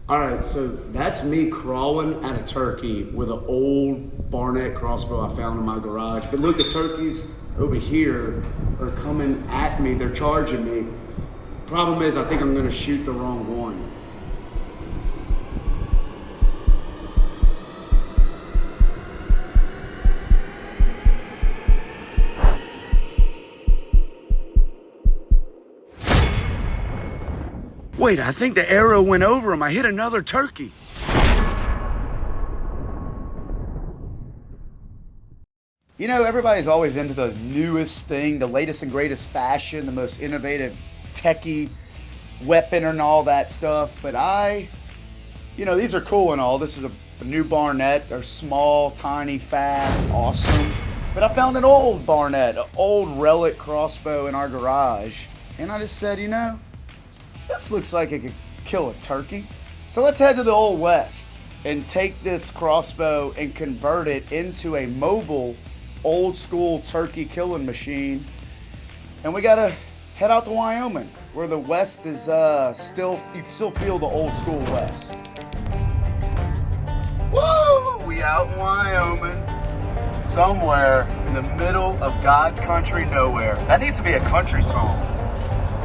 All right, so that's me crawling at a turkey with an old Barnett crossbow I found in my garage. But look, the turkeys over here are coming at me. They're charging me. Problem is, I think I'm gonna shoot the wrong one. Wait, I think the arrow went over him. I hit another turkey. You know, everybody's always into the newest thing, the latest and greatest fashion, the most innovative techie weapon and all that stuff. But these are cool and all. This is a new Barnett. They're small, tiny, fast, awesome. But I found an old Barnett, an old Relic crossbow in our garage. And I just said, this looks like it could kill a turkey. So let's head to the Old West and take this crossbow and convert it into a mobile, old school turkey killing machine. And we gotta head out to Wyoming, where the West is you still feel the old school West. Woo! We out in Wyoming, somewhere in the middle of God's country nowhere. That needs to be a country song.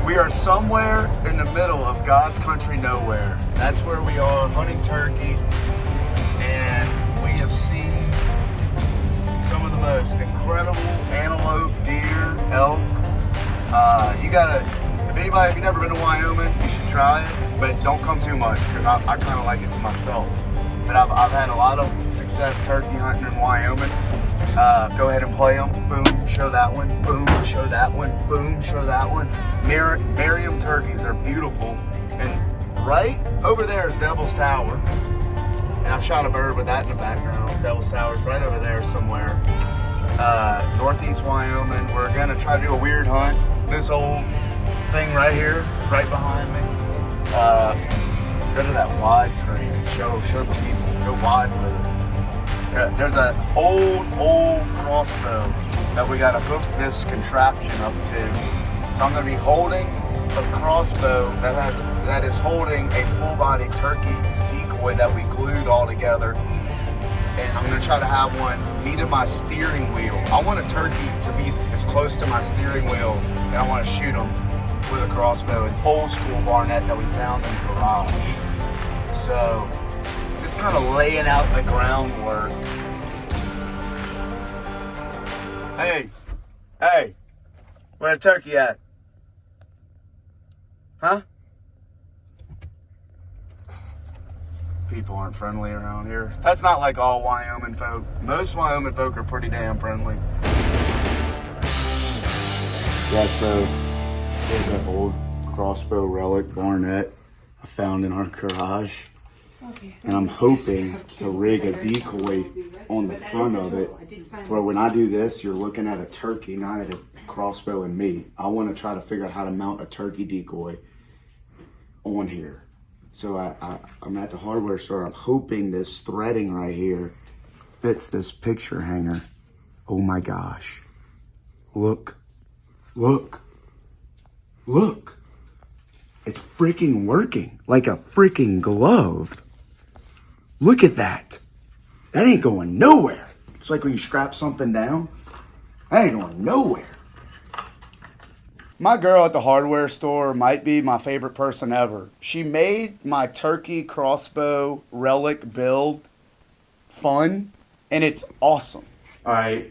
We are somewhere in the middle of God's country nowhere. That's where we are, hunting turkey, and we have seen some of the most incredible antelope, deer, elk. If you've never been to Wyoming, you should try it, but don't come too much, because I kind of like it to myself. But I've had a lot of success turkey hunting in Wyoming. Go ahead and play them. Boom, show that one. Boom, show that one. Boom, show that one. Merriam turkeys are beautiful. And right over there is Devil's Tower. And I've shot a bird with that in the background. Devil's Tower is right over there somewhere. Northeast Wyoming. We're gonna try to do a weird hunt. This old thing right here, right behind me. Go to that widescreen and show the people. Go wide with it. There's an old crossbow that we got to hook this contraption up to. So I'm going to be holding a crossbow that is holding a full-body turkey decoy that we glued all together. And I'm going to try to have one meet in my steering wheel. I want a turkey to be as close to my steering wheel, and I want to shoot them with a crossbow, an old school Barnett that we found in the garage. So just kind of laying out the groundwork. Hey, where the turkey at? Huh? People aren't friendly around here. That's not like all Wyoming folk. Most Wyoming folk are pretty damn friendly. Yeah, so there's an old crossbow Relic Barnett I found in our garage. And I'm hoping to rig a decoy on the front of it where when I do this, you're looking at a turkey, not at a crossbow and me. I want to try to figure out how to mount a turkey decoy on here. So I'm at the hardware store. I'm hoping this threading right here fits this picture hanger. Oh my gosh. Look. It's freaking working like a freaking glove. Look at that. That ain't going nowhere. It's like when you strap something down. That ain't going nowhere. My girl at the hardware store might be my favorite person ever. She made my turkey crossbow Relic build fun, and it's awesome. All right,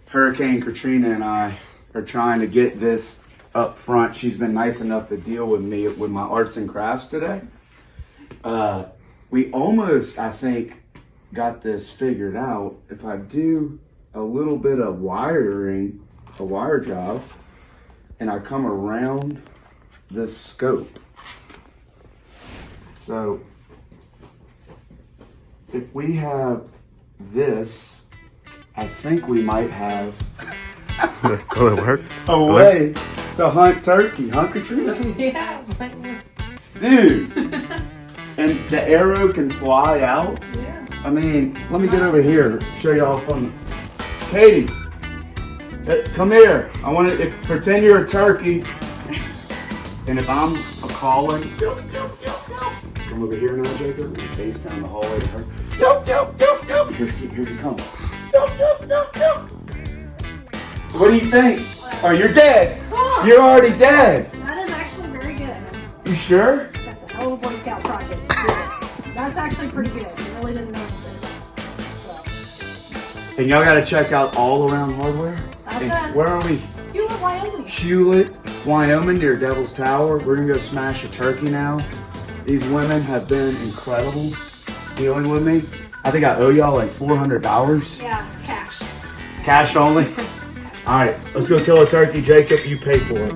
Hurricane Katrina and I are trying to get this up front. She's been nice enough to deal with me with my arts and crafts today. We almost, I think, got this figured out. If I do a little bit of wiring, a wire job, and I come around this scope. So if we have this, I think we might have Will it work? a way to hunt turkey, huh, Katrina? Yeah. Dude! And the arrow can fly out. Yeah. I mean, let me get over here, show y'all fun. Katie, come here. I want to pretend you're a turkey. And if I'm a calling, come come over here now, Jacob, and face down the hallway to her. Nope, nope, nope, nope. Here you come. Nope, nope, nope, nope. What do you think? Oh, you're dead. Oh, You're already dead. that is actually very good. You sure? That's a hell of a Boy Scout project. You did it. That's actually pretty good. I really didn't notice it. So, And y'all gotta check out All Around Hardware. that's And us. where are we? Hewlett, Wyoming. Hewlett, Wyoming, near Devil's Tower. We're gonna go smash a turkey now. These women have been incredible dealing with me. I think I owe y'all like $400. Yeah, it's cash. Cash only? All right, let's go kill a turkey. Jacob, you pay for it.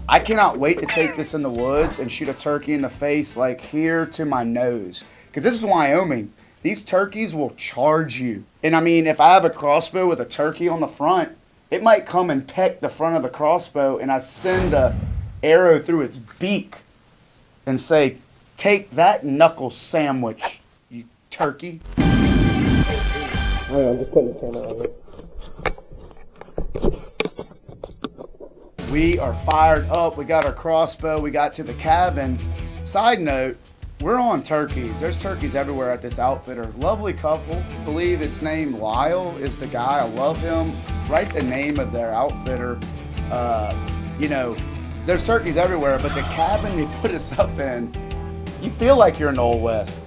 I cannot wait to take this in the woods and shoot a turkey in the face like here to my nose. Because this is Wyoming. These turkeys will charge you. And I mean, if I have a crossbow with a turkey on the front, it might come and peck the front of the crossbow and I send a arrow through its beak and say, take that knuckle sandwich, you turkey. Alright, I'm just putting the camera on it. We are fired up. We got our crossbow. We got to the cabin. Side note, we're on turkeys. There's turkeys everywhere at this outfitter. Lovely couple. Believe it's named Lyle is the guy. I love him. Write the name of their outfitter. There's turkeys everywhere, but the cabin they put us up in, you feel like you're in the Old West.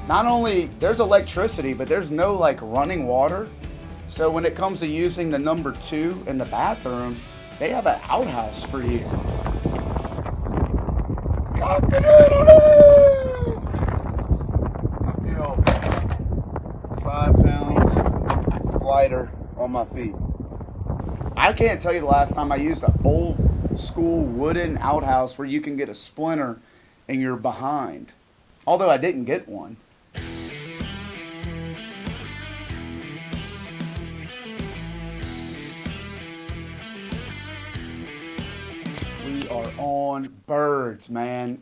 Not only there's electricity, but there's no like running water. So when it comes to using the number 2 in the bathroom, they have an outhouse for you. Cock-a-doodle-doo! I feel 5 pounds lighter on my feet. I can't tell you the last time I used an old school wooden outhouse where you can get a splinter in your behind. Although I didn't get one. We are on birds, man.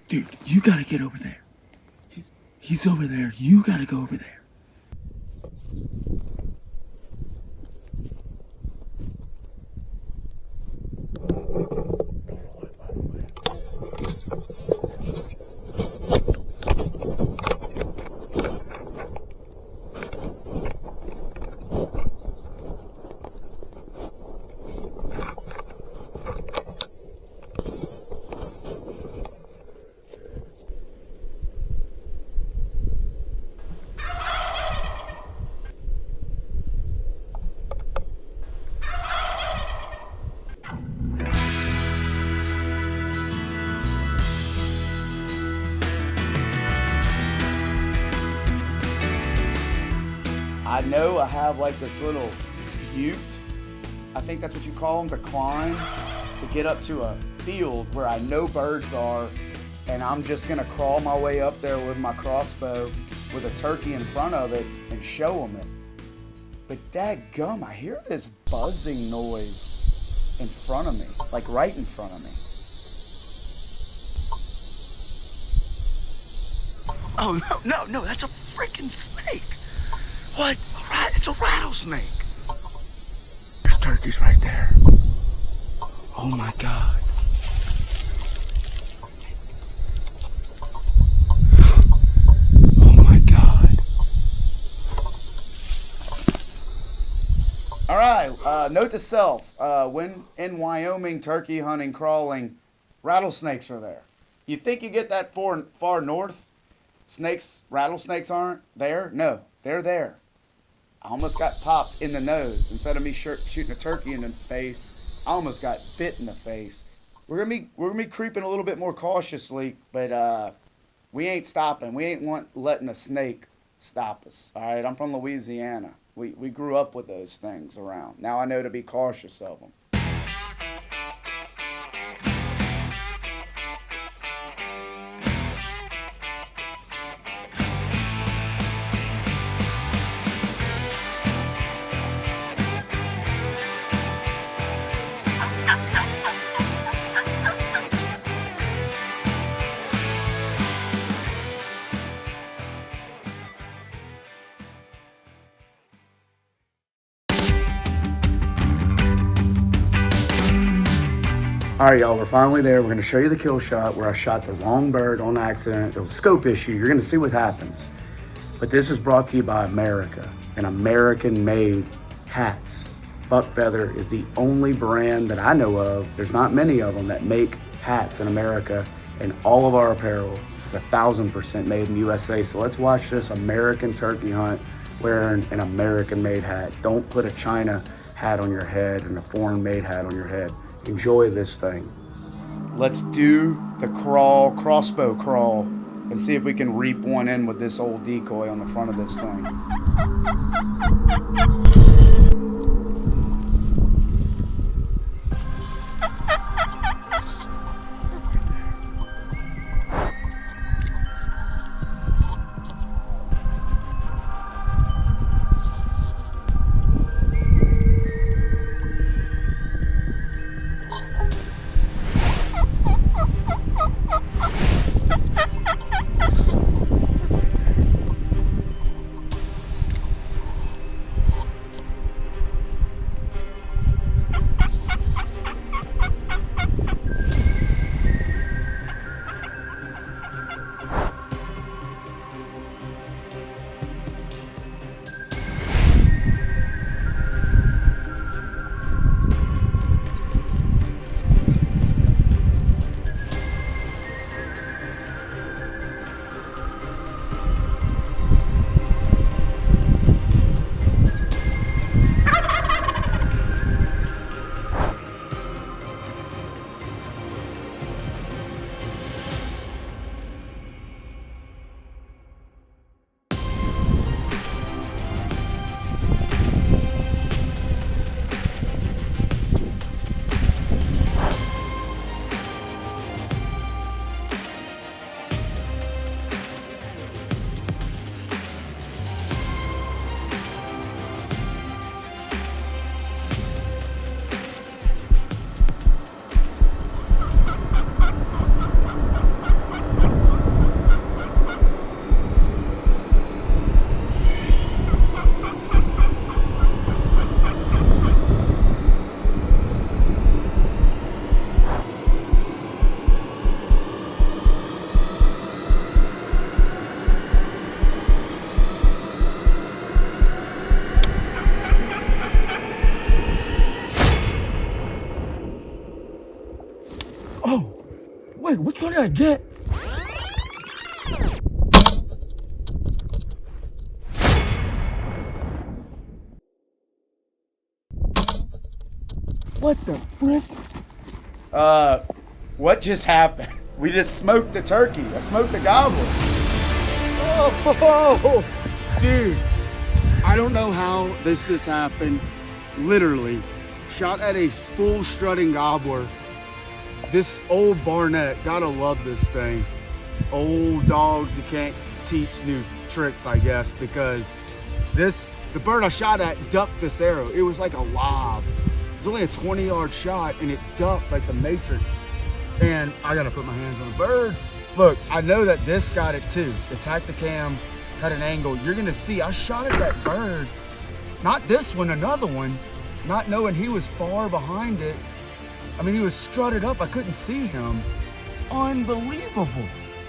Dude, you gotta get over there. He's over there. You gotta go over there. I know I have like this little butte, I think that's what you call them, to climb to get up to a field where I know birds are, and I'm just gonna crawl my way up there with my crossbow with a turkey in front of it and show them it. But dadgum, I hear this buzzing noise in front of me, like right in front of me. Oh, no, that's a freaking snake. What? It's a rattlesnake. There's turkeys right there. Oh my God. Oh my God. All right, note to self, when in Wyoming turkey hunting, crawling, rattlesnakes are there. You think you get that far north? Rattlesnakes aren't there? No, they're there. I almost got popped in the nose. Instead of me shooting a turkey in the face, I almost got bit in the face. We're gonna be creeping a little bit more cautiously, but we ain't stopping. We ain't letting a snake stop us. All right, I'm from Louisiana. We grew up with those things around. Now I know to be cautious of them. All right, y'all, we're finally there. We're going to show you the kill shot where I shot the wrong bird on accident. It was a scope issue. You're going to see what happens. But this is brought to you by America and American-made hats. Buck Feather is the only brand that I know of, there's not many of them, that make hats in America, and all of our apparel is 1,000% made in USA. So let's watch this American turkey hunt wearing an American-made hat. Don't put a China hat on your head and a foreign-made hat on your head. Enjoy this thing. Let's do the crossbow crawl, and see if we can reap one in with this old decoy on the front of this thing. Oh, wait, which one did I get? What the frick? What just happened? We just smoked the turkey. I smoked the gobbler. Oh, dude. I don't know how this just happened. Literally, shot at a full strutting gobbler. This old Barnett, gotta love this thing. Old dogs, you can't teach new tricks, I guess, because the bird I shot at ducked this arrow. It was like a lob. It was only a 20-yard shot, and it ducked like the Matrix. And I gotta put my hands on the bird. Look, I know that this got it too. The Tacticam had an angle. You're gonna see, I shot at that bird, not this one, another one, not knowing he was far behind it. I mean, he was strutted up. I couldn't see him. Unbelievable.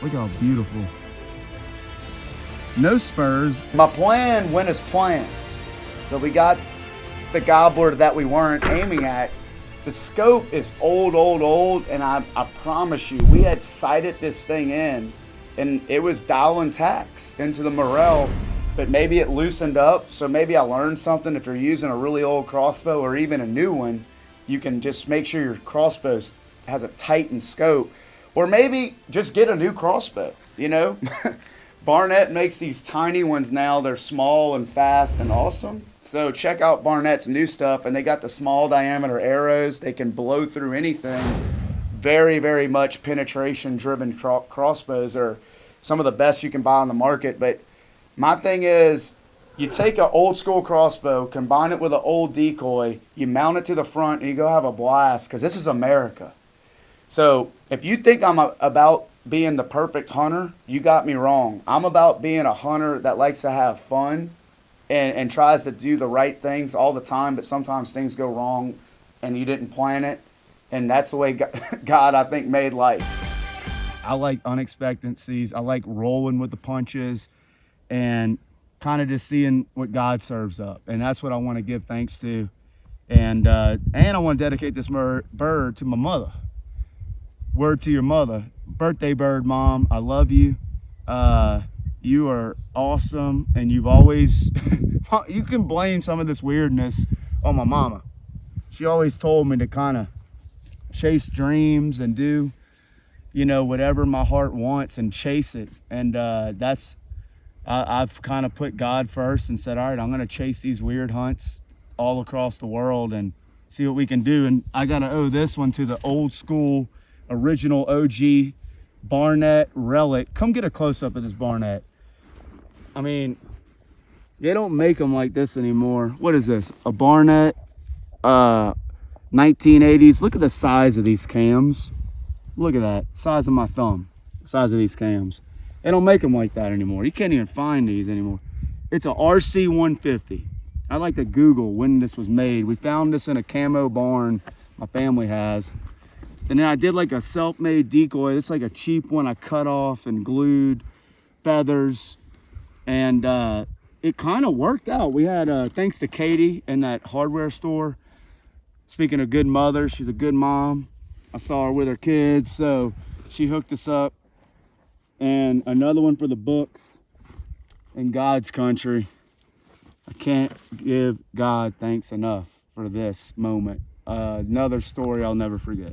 Look how beautiful. No spurs. My plan went as planned. So we got the gobbler that we weren't aiming at. The scope is old, and I promise you, we had sighted this thing in, and it was dialing tacks into the morel, but maybe it loosened up, so maybe I learned something. If you're using a really old crossbow or even a new one, you can just make sure your crossbow has a tightened scope, or maybe just get a new crossbow, you know? Barnett makes these tiny ones now. They're small and fast and awesome. So check out Barnett's new stuff, and they got the small diameter arrows. They can blow through anything. Very, very much penetration-driven crossbows are some of the best you can buy on the market. But my thing is, you take an old school crossbow, combine it with an old decoy, you mount it to the front, and you go have a blast, because this is America. So if you think I'm about being the perfect hunter, you got me wrong. I'm about being a hunter that likes to have fun and tries to do the right things all the time, but sometimes things go wrong and you didn't plan it. And that's the way God, I think, made life. I like unexpectancies. I like rolling with the punches and kind of just seeing what God serves up. And that's what I want to give thanks to. And I want to dedicate this bird to my mother. Word to your mother. Birthday bird, Mom. I love you. You are awesome. And you've always, you can blame some of this weirdness on my mama. She always told me to kind of chase dreams and do, you know, whatever my heart wants and chase it. And I've kind of put God first and said, all right, I'm going to chase these weird hunts all across the world and see what we can do. And I got to owe this one to the old school, original OG Barnett Relic. Come get a close-up of this Barnett. I mean, they don't make them like this anymore. What is this? A Barnett 1980s. Look at the size of these cams. Look at that. Size of my thumb. Size of these cams. They don't make them like that anymore. You can't even find these anymore. It's a RC 150. I'd like to Google when this was made. We found this in a camo barn my family has. And then I did like a self-made decoy. It's like a cheap one I cut off and glued feathers. And it kind of worked out. We had, thanks to Katie in that hardware store. Speaking of good mother, she's a good mom. I saw her with her kids, so she hooked us up. And another one for the books in God's country. I can't give God thanks enough for this moment. Another story I'll never forget.